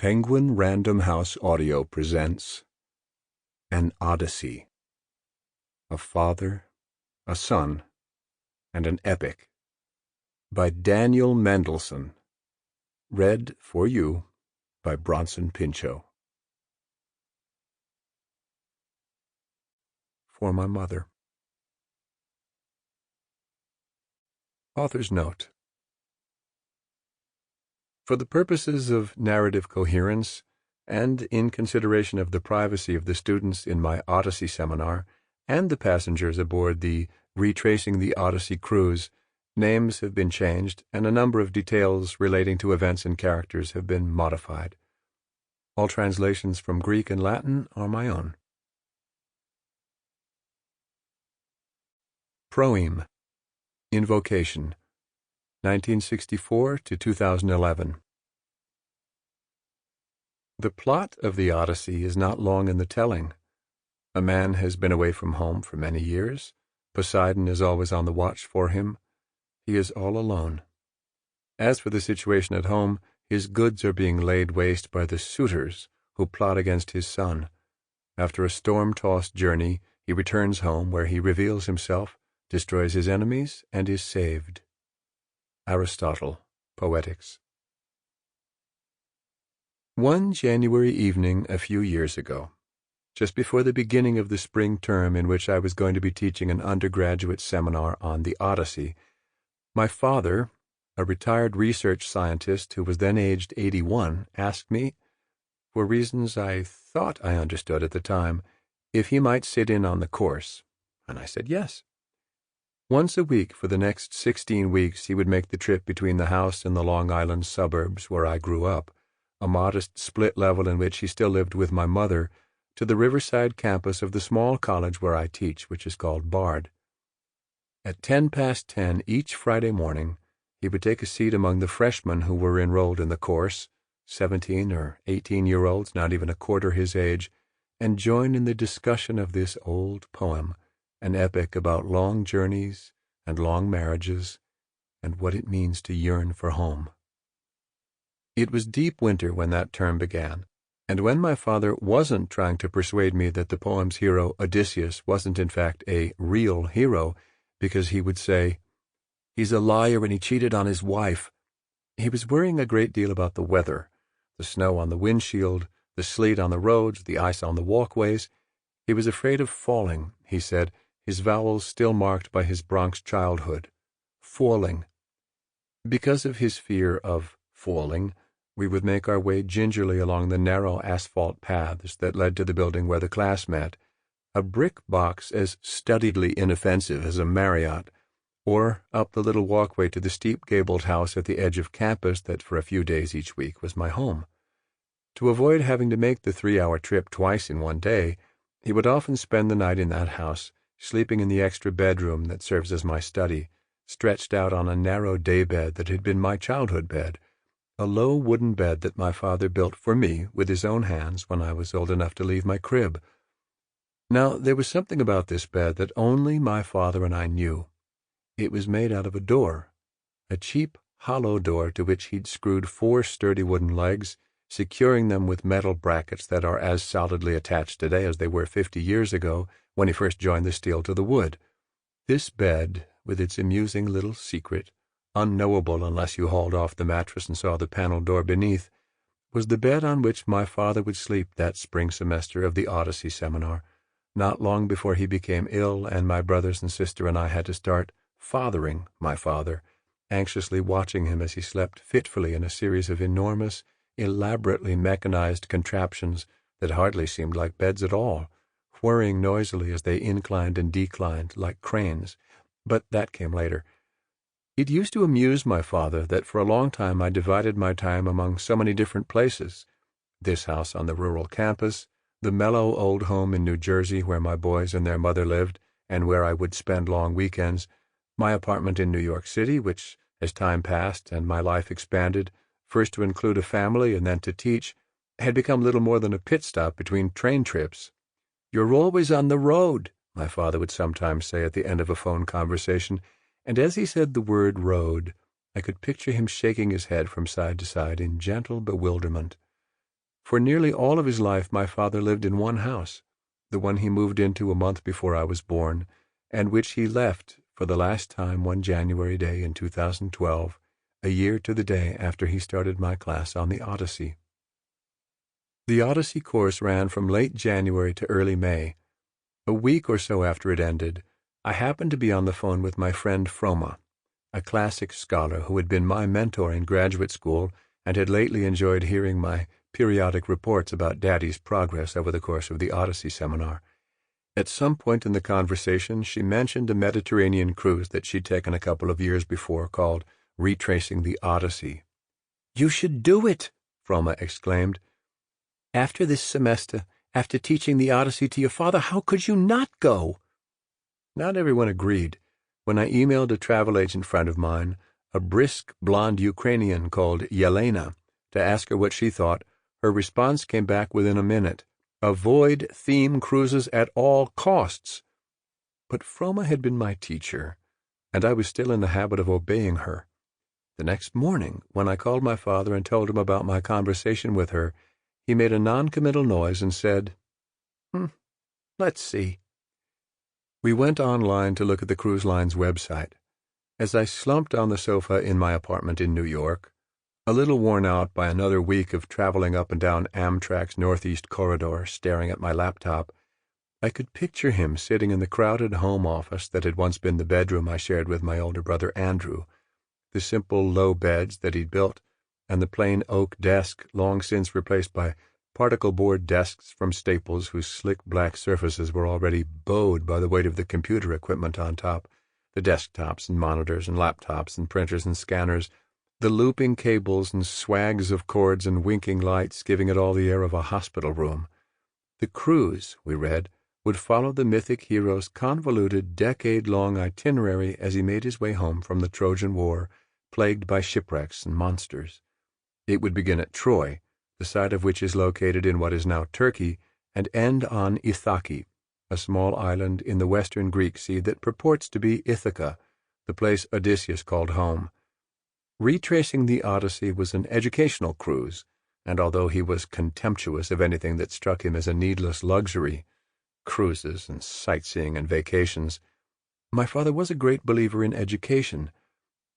Penguin Random House Audio presents An Odyssey, a Father, a Son, and an Epic by Jay Mendelsohn, read for you by Bronson Pinchot. For my mother. Author's note. For the purposes of narrative coherence, and in consideration of the privacy of the students in my Odyssey seminar and the passengers aboard the Retracing the Odyssey cruise, names have been changed and a number of details relating to events and characters have been modified. All translations from Greek and Latin are my own. Proem. Invocation. 1964 to 2011. The plot of the Odyssey is not long in the telling. A man has been away from home for many years. Poseidon is always on the watch for him. He is all alone. As for the situation at home, his goods are being laid waste by the suitors who plot against his son. After a storm-tossed journey, he returns home where he reveals himself, destroys his enemies, and is saved. Aristotle, Poetics. One January evening a few years ago, just before the beginning of the spring term in which I was going to be teaching an undergraduate seminar on the Odyssey, my father, a retired research scientist who was then aged 81, asked me, for reasons I thought I understood at the time, if he might sit in on the course, and I said yes. Once a week for the next 16 weeks he would make the trip between the house in the Long Island suburbs where I grew up, a modest split level in which he still lived with my mother, to the Riverside campus of the small college where I teach, which is called Bard. At 10:10 each Friday morning, he would take a seat among the freshmen who were enrolled in the course, 17 or 18-year-olds, not even a quarter his age, and join in the discussion of this old poem, an epic about long journeys and long marriages and what it means to yearn for home. It was deep winter when that term began, and when my father wasn't trying to persuade me that the poem's hero, Odysseus, wasn't in fact a real hero, because he would say, "He's a liar and he cheated on his wife," he was worrying a great deal about the weather, the snow on the windshield, the sleet on the roads, the ice on the walkways. He was afraid of falling, he said, his vowels still marked by his Bronx childhood. Falling. Because of his fear of falling, we would make our way gingerly along the narrow asphalt paths that led to the building where the class met, a brick box as studiedly inoffensive as a Marriott, or up the little walkway to the steep gabled house at the edge of campus that for a few days each week was my home. To avoid having to make the 3-hour trip twice in one day, he would often spend the night in that house, sleeping in the extra bedroom that serves as my study, stretched out on a narrow daybed that had been my childhood bed, a low wooden bed that my father built for me with his own hands when I was old enough to leave my crib. Now, there was something about this bed that only my father and I knew. It was made out of a door, a cheap, hollow door to which he'd screwed 4 sturdy wooden legs, securing them with metal brackets that are as solidly attached today as they were 50 years ago when he first joined the steel to the wood. This bed, with its amusing little secret, unknowable unless you hauled off the mattress and saw the panel door beneath, was the bed on which my father would sleep that spring semester of the Odyssey seminar, not long before he became ill and my brothers and sister and I had to start fathering my father, anxiously watching him as he slept fitfully in a series of enormous, elaborately mechanized contraptions that hardly seemed like beds at all, whirring noisily as they inclined and declined like cranes. But that came later. It used to amuse my father that for a long time I divided my time among so many different places: this house on the rural campus, the mellow old home in New Jersey where my boys and their mother lived and where I would spend long weekends, my apartment in New York City, which, as time passed and my life expanded, first to include a family and then to teach, had become little more than a pit stop between train trips. "You're always on the road," my father would sometimes say at the end of a phone conversation, and as he said the word road, I could picture him shaking his head from side to side in gentle bewilderment. For nearly all of his life my father lived in one house, the one he moved into a month before I was born, and which he left for the last time one January day in 2012, a year to the day after he started my class on the Odyssey. The Odyssey course ran from late January to early May. A week or so after it ended, I happened to be on the phone with my friend Froma, a classic scholar who had been my mentor in graduate school and had lately enjoyed hearing my periodic reports about Daddy's progress over the course of the Odyssey seminar. At some point in the conversation, she mentioned a Mediterranean cruise that she'd taken a couple of years before called Retracing the Odyssey. "You should do it," Froma exclaimed. "After this semester, after teaching the Odyssey to your father, how could you not go?" Not everyone agreed. When I emailed a travel agent friend of mine, a brisk blonde Ukrainian called Yelena, to ask her what she thought, her response came back within a minute: "Avoid theme cruises at all costs." But Froma had been my teacher, and I was still in the habit of obeying her. The next morning, when I called my father and told him about my conversation with her, he made a non-committal noise and said, "Let's see." We went online to look at the cruise line's website. As I slumped on the sofa in my apartment in New York, a little worn out by another week of traveling up and down Amtrak's Northeast Corridor, staring at my laptop, I could picture him sitting in the crowded home office that had once been the bedroom I shared with my older brother Andrew, the simple low beds that he'd built, and the plain oak desk long since replaced by particle board desks from Staples whose slick black surfaces were already bowed by the weight of the computer equipment on top, the desktops and monitors and laptops and printers and scanners, the looping cables and swags of cords and winking lights giving it all the air of a hospital room. The cruise, we read, would follow the mythic hero's convoluted, decade-long itinerary as he made his way home from the Trojan War, plagued by shipwrecks and monsters. It would begin at Troy, the site of which is located in what is now Turkey, and end on Ithaki, a small island in the western Greek Sea that purports to be Ithaca, the place Odysseus called home. Retracing the Odyssey was an educational cruise, and although he was contemptuous of anything that struck him as a needless luxury, cruises and sightseeing and vacations, my father was a great believer in education,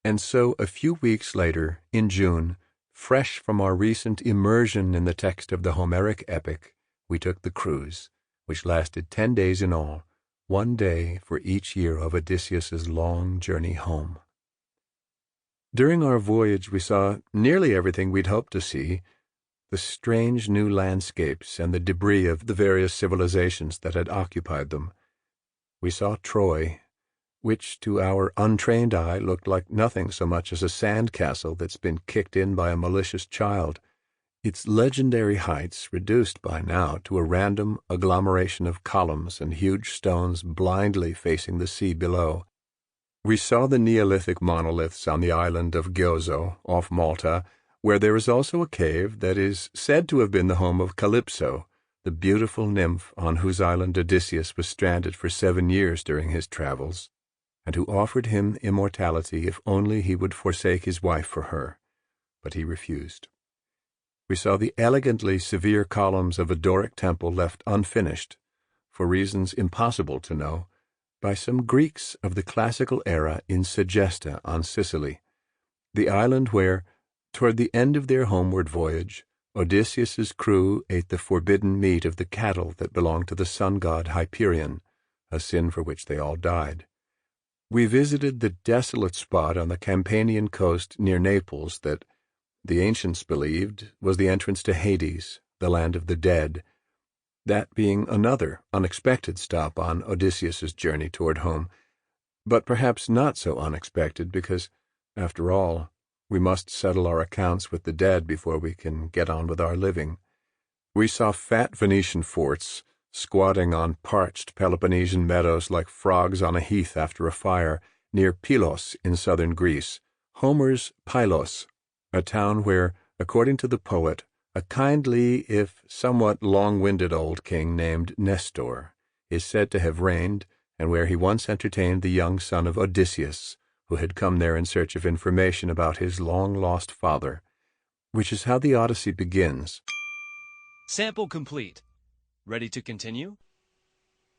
and so a few weeks later, in June, fresh from our recent immersion in the text of the Homeric epic, we took the cruise, which lasted 10 days in all, 1 day for each year of Odysseus's long journey home. During our voyage we saw nearly everything we'd hoped to see, the strange new landscapes and the debris of the various civilizations that had occupied them. We saw Troy, which to our untrained eye looked like nothing so much as a sand castle that's been kicked in by a malicious child, its legendary heights reduced by now to a random agglomeration of columns and huge stones blindly facing the sea below. We saw the Neolithic monoliths on the island of Gyozo, off Malta, where there is also a cave that is said to have been the home of Calypso, the beautiful nymph on whose island Odysseus was stranded for 7 years during his travels, and who offered him immortality if only he would forsake his wife for her, but he refused. We saw the elegantly severe columns of a Doric temple left unfinished, for reasons impossible to know, by some Greeks of the classical era in Segesta on Sicily, the island where, toward the end of their homeward voyage, Odysseus's crew ate the forbidden meat of the cattle that belonged to the sun god Hyperion, a sin for which they all died. We visited the desolate spot on the Campanian coast near Naples that, the ancients believed, was the entrance to Hades, the land of the dead, that being another unexpected stop on Odysseus's journey toward home, but perhaps not so unexpected because, after all, we must settle our accounts with the dead before we can get on with our living. We saw fat Venetian forts squatting on parched Peloponnesian meadows like frogs on a heath after a fire near Pylos in southern Greece, Homer's Pylos, a town where, according to the poet, a kindly, if somewhat long-winded old king named Nestor is said to have reigned, and where he once entertained the young son of Odysseus, who had come there in search of information about his long-lost father, which is how the Odyssey begins. Sample complete. Ready to continue?